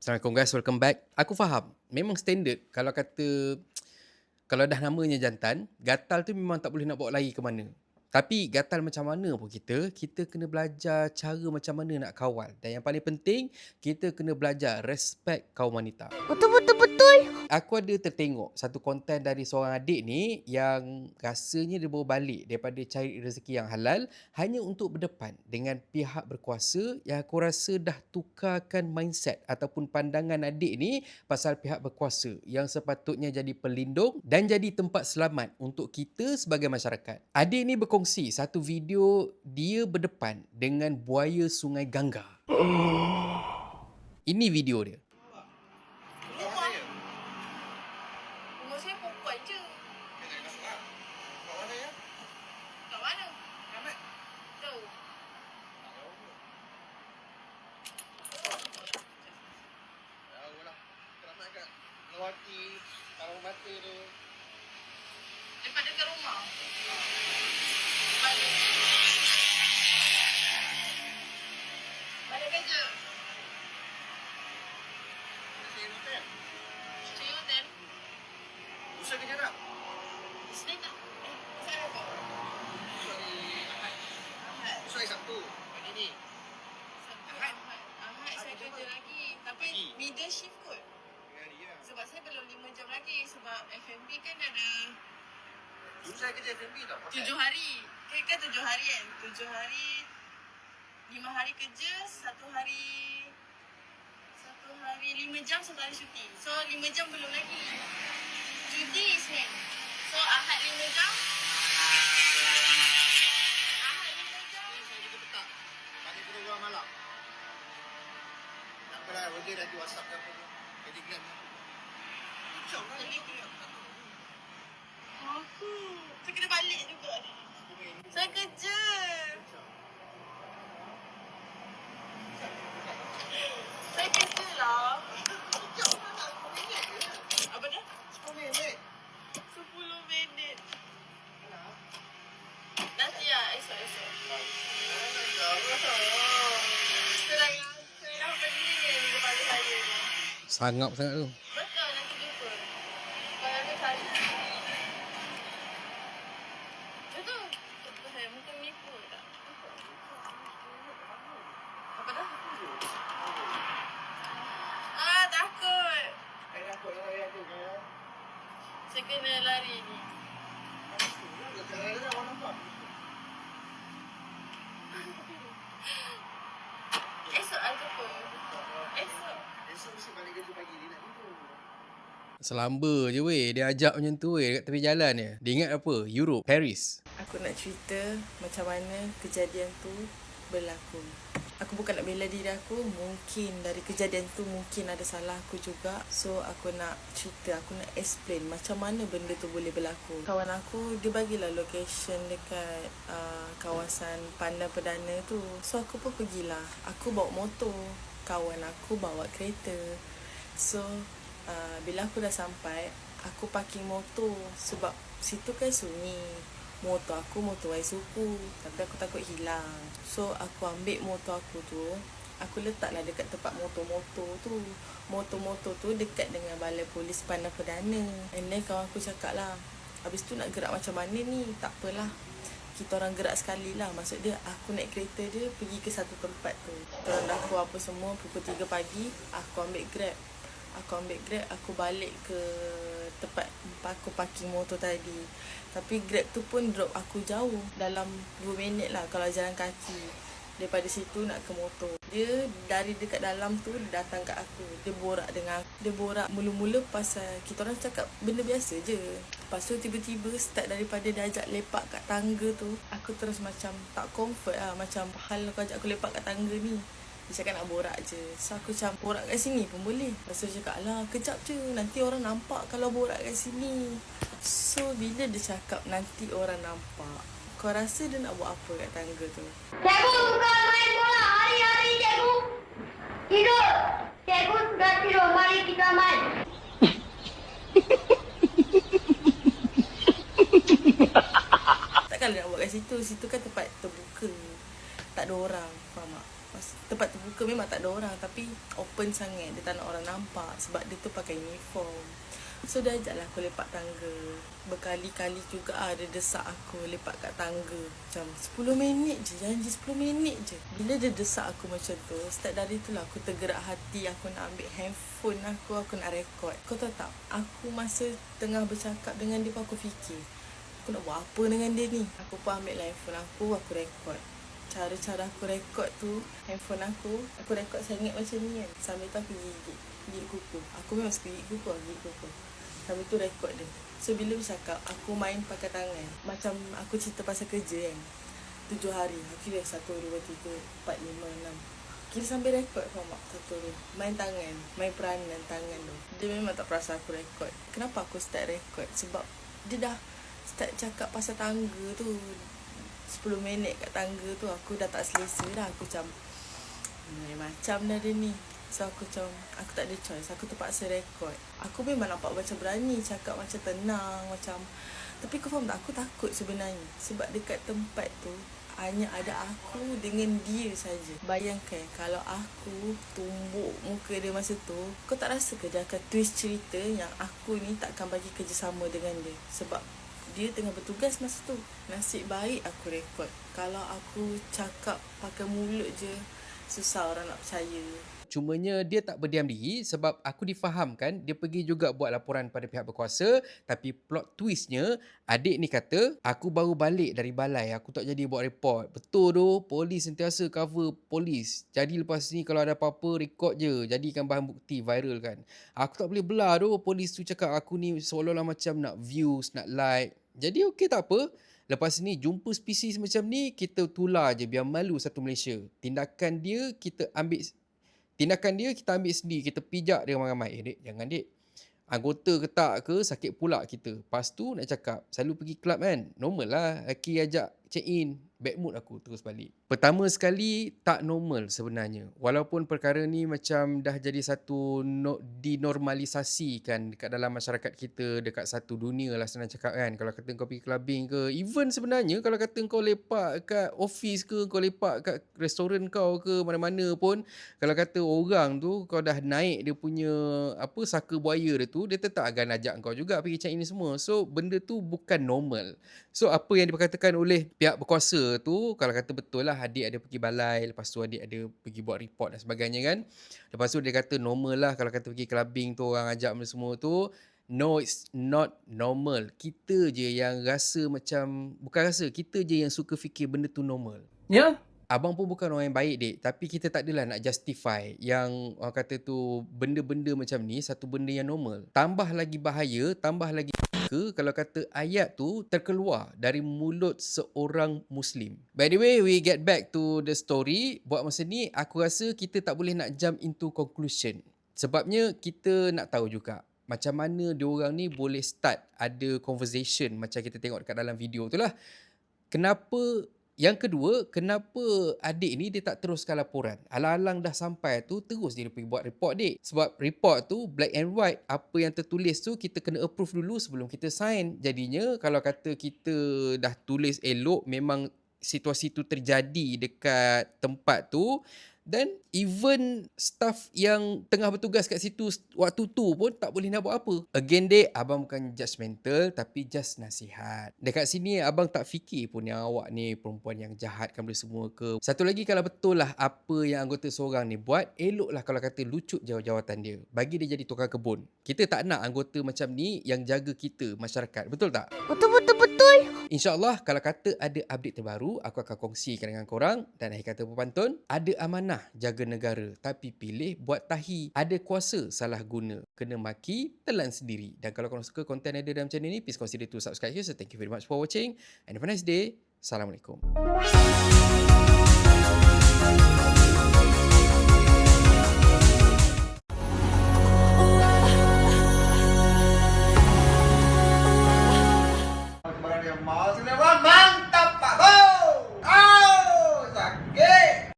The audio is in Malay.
Assalamualaikum guys, welcome back. Aku faham, memang standard kalau kata kalau dah namanya jantan, gatal tu memang tak boleh nak bawa lari ke mana. Tapi gatal macam mana pun kita kena belajar cara macam mana nak kawal. Dan yang paling penting, kita kena belajar respect kaum wanita. Betul betul betul. Aku ada tertengok satu konten dari seorang adik ni yang rasanya dia baru balik daripada cari rezeki yang halal hanya untuk berdepan dengan pihak berkuasa yang aku rasa dah tukarkan mindset ataupun pandangan adik ni pasal pihak berkuasa yang sepatutnya jadi pelindung dan jadi tempat selamat untuk kita sebagai masyarakat. Adik ni berkongsi satu video dia berdepan dengan buaya Sungai Gangga. Ini video dia. Rumah saya perempuan je. Dia tak masuk lah. Kat mana ya? Kat mana? Ramat. Jauh. Tak jauh pun. Jauh lah. Ramat kat Melawati, Taman Mata tu. Daripada dekat rumah. Balik. Balik kerja. Dia hotel. Cari hotel. Usaha kerja tak? Isnin tak? Saya apa? Usaha hari Ahad. Ahad. Usaha hari Sabtu. Pagi ni. Sabtu, Ahad. Ahad saya Ahad kerja jam lagi. Tapi Pagi. middle shift kot. 3 hari lah. Sebab saya belum 5 jam lagi. Sebab F&B kan ada Dulu saya kerja F&B tau. 7 hari. Kan 7 hari kan? 7 hari. 5 hari kerja, 1 hari 5 jam, 1 hari cuti. So 5 jam belum lagi. Cuti Isnin. So Ahad 5 jam. Ahad 5 jam. Saya kerja petang. Pagi program malam. Tak apalah, Roger nanti WhatsApp ke apa tu. Telegram ke apa. Jom lah. Aku. Saya kena balik juga. Saya kerja. Saya kerja lah. Apa dah? 10 minit. 10 minit. Nanti lah, esok-esok. Sedang saya pening kepala saya ni. Sangap sangat tu. Betul, nanti jumpa. Kepala saya sakit. Betul. Betul saya muka menipu tak? Apa dah? Takut. Saya takut saya tu kan. Saya kena lari ni. Saya orang nampak. Esok lah jumpa. Esok. Esok mesti balik kerja pagi dia nak tidur. Selamba je weh, dia ajak macam tu weh dekat tepi jalan je. Dia ingat apa? Europe, Paris. Aku nak cerita macam mana kejadian tu berlaku. Aku bukan nak bela diri aku, mungkin dari kejadian tu mungkin ada salah aku juga. So aku nak cerita, aku nak explain macam mana benda tu boleh berlaku. Kawan aku dia bagilah location dekat kawasan Pandan Perdana tu. So aku pun pergilah. Aku bawa motor, kawan aku bawa kereta. So bila aku dah sampai, aku parking motor sebab situ kan sunyi. Motor aku motor suku, tapi aku takut hilang. So aku ambil motor aku tu, aku letaklah dekat tempat motor-motor tu. Motor-motor tu dekat dengan balai polis Pandan Perdana. And then kawan aku cakap lah, habis tu nak gerak macam mana ni? Tak apalah, kita orang gerak sekali lah. Maksud dia, aku naik kereta dia pergi ke satu tempat tu. Turun aku apa semua, pukul 3 pagi, aku ambil Grab. Aku balik ke tempat aku parking motor tadi. Tapi Grab tu pun drop aku jauh, dalam 2 minit lah kalau jalan kaki. Daripada situ nak ke motor. Dia dari dekat dalam tu datang kat aku. Dia borak dengan aku. Dia borak mula-mula pasal kita orang cakap benda biasa je. Lepas tu tiba-tiba start daripada dia ajak lepak kat tangga tu, aku terus macam tak comfort lah. Macam hal kau ajak aku lepak kat tangga ni. Dia cakap nak borak je. So aku macam borak kat sini pun boleh. Lepas tu dia cakap, alah kejap je, nanti orang nampak kalau borak kat sini. So bila dia cakap nanti orang nampak, kau rasa dia nak buat apa kat tangga tu? Cikgu suka main bola hari-hari cikgu. Tidur. Cikgu sudah tidur. Mari kita main. Takkan dia nak buat kat situ. Situ kan tempat terbuka. Tak ada orang. Faham tak? tempat terbuka memang tak ada orang, tapi open sangat, dia tak nak orang nampak sebab dia tu pakai uniform. So dia ajaklah aku lepak tangga. Berkali-kali juga dia desak aku lepak kat tangga. Macam 10 minit je, janji 10 minit je. Bila dia desak aku macam tu, start dari tu lah aku tergerak hati. Aku nak ambil handphone aku nak rekod. Kau tahu tak, aku masa tengah bercakap dengan dia pun aku fikir, aku nak buat apa dengan dia ni. Aku pun ambil handphone aku rekod. Cara-cara aku rekod tu, handphone aku rekod sangat macam ni kan. Sambil tu aku gigit kuku. Aku memang suka gigit kuku. Sambil tu rekod dia. So bila bercakap, aku main pakai tangan. Macam aku cerita pasal kerja kan. 7 hari, aku kira 1, 2, 3, 4, 5, 6. Kira sambil rekod faham tak? 1, 2. Main tangan, main peranan tangan tu. Dia memang tak perasan aku rekod. Kenapa aku start rekod? Sebab dia dah start cakap pasal tangga tu. 10 minit kat tangga tu aku dah tak selesa dah. Aku macam dah dia ni. So aku tak ada choice. Aku terpaksa rekod. Aku memang nampak macam berani cakap macam tenang macam. Tapi kau faham tak, aku takut sebenarnya. Sebab dekat tempat tu hanya ada aku dengan dia saja. Bayangkan kalau aku tumbuk muka dia masa tu, kau tak rasa ke dia akan twist cerita yang aku ni takkan bagi kerjasama dengan dia. Sebab dia tengah bertugas masa tu. Nasib baik aku rekod. Kalau aku cakap pakai mulut je, susah orang nak percaya. Cumanya dia tak berdiam diri sebab aku difahamkan dia pergi juga buat laporan pada pihak berkuasa, tapi plot twistnya adik ni kata aku baru balik dari balai, aku tak jadi buat report. Betul tu, polis sentiasa cover polis. Jadi lepas ni kalau ada apa-apa rekod je, jadikan bahan bukti, viral kan. Aku tak boleh belah tu, polis tu cakap aku ni seolah-olah macam nak views, nak like. Jadi okey tak apa. Lepas ni jumpa spesies macam ni, kita tular je biar malu satu Malaysia. Tindakan dia kita ambil sendiri, kita pijak dia ramai-ramai. Dek, jangan dek. Anggota ke tak ke, sakit pula kita. Lepas tu nak cakap, selalu pergi club kan? Normal lah, Aki ajak check in. Bad mood aku terus balik. Pertama sekali, tak normal sebenarnya. Walaupun perkara ni macam dah jadi satu dinormalisasikan dekat dalam masyarakat kita, dekat satu dunia lah senang cakap kan. Kalau kata kau pergi clubbing ke, even sebenarnya kalau kata kau lepak kat office ke, kau lepak kat restoran kau ke, mana-mana pun, kalau kata orang tu kau dah naik dia punya saka buaya dia tu, dia tetap akan ajak kau juga pergi check in semua. So benda tu bukan normal. So apa yang diperkatakan oleh pihak berkuasa tu, kalau kata betul lah, adik ada pergi balai, lepas tu adik ada pergi buat report dan sebagainya kan. Lepas tu dia kata normal lah kalau kata pergi clubbing tu orang ajak benda semua tu. No, it's not normal. Kita je yang rasa macam, bukan rasa, kita je yang suka fikir benda tu normal. Ya. Abang pun bukan orang yang baik dek, tapi kita tak adalah nak justify yang orang kata tu benda-benda macam ni satu benda yang normal. Tambah lagi bahaya, tambah lagi kalau kata ayat tu terkeluar dari mulut seorang Muslim. By the way, we get back to the story. Buat masa ni, aku rasa kita tak boleh nak jump into conclusion. Sebabnya kita nak tahu juga macam mana diorang ni boleh start ada conversation macam kita tengok dekat dalam video tu lah. Yang kedua, kenapa adik ni dia tak teruskan laporan? Alang-alang dah sampai tu, terus dia pergi buat report dek. Sebab report tu black and white. Apa yang tertulis tu kita kena approve dulu sebelum kita sign. Jadinya kalau kata kita dah tulis elok, memang situasi tu terjadi dekat tempat tu, dan even staff yang tengah bertugas kat situ waktu tu pun tak boleh nak buat apa. Again dek, abang bukan judgemental tapi just nasihat. Dekat sini abang tak fikir pun yang awak ni perempuan yang jahatkan benda semua ke. Satu lagi, kalau betul lah apa yang anggota seorang ni buat, eloklah kalau kata lucut jawatan dia. Bagi dia jadi tukang kebun. Kita tak nak anggota macam ni yang jaga kita, masyarakat. Betul tak? Betul. InsyaAllah kalau kata ada update terbaru, aku akan kongsikan dengan korang. Dan akhir kata pepantun, ada amanah jaga negara, tapi pilih buat tahi. Ada kuasa salah guna, kena maki, telan sendiri. Dan kalau korang suka konten ada dalam channel ni, please consider to subscribe here. So thank you very much for watching and have a nice day. Assalamualaikum.